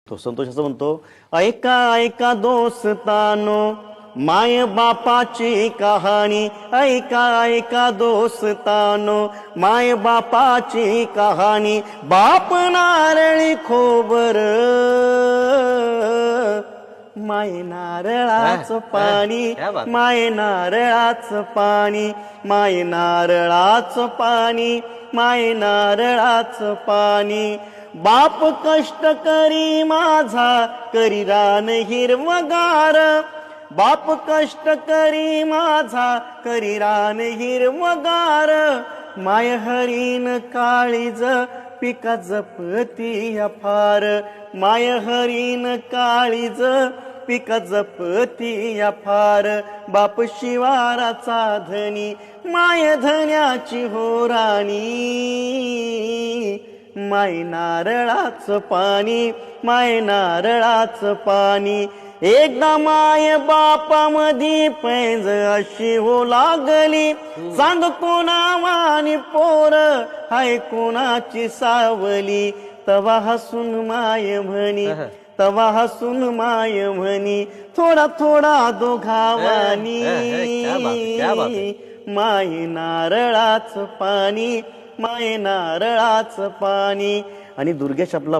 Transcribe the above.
तो संतोष असं म्हणतो, ऐका ऐका दोस्तानो माय बापाची कहाणी, ऐका ऐका दोस्तानो माय बापाची कहाणी. बाप नारळी खोबर माय नारळाचं पाणी, माय नारळाचं पाणी, माय नारळाचं पाणी, माय नारळाचं पाणी. बाप कष्ट करी माझा करी रान हिरवगार, बाप कष्ट करी माझा करी रान हिरवगार. माय हरीण काळीज पिका जपती अफार, माय हरीण काळीज पिका जपती अफार. बाप शिवाराचा धनी माय धन्याची हो राणी, माय नारळाचं पाणी, माय नारळाचं पाणी. एकदा माय बापामधी पैंज अशी हो लागली, सांग कोणावानी पोर हाय कोणाची सावली. तवा हसून माय म्हणी, तवा हसून माय म्हणी, थोडा थोडा दोघावानी. माय नारळाचं पाणी, माय नारळाचं पाणी. आणि दुर्गेश आपला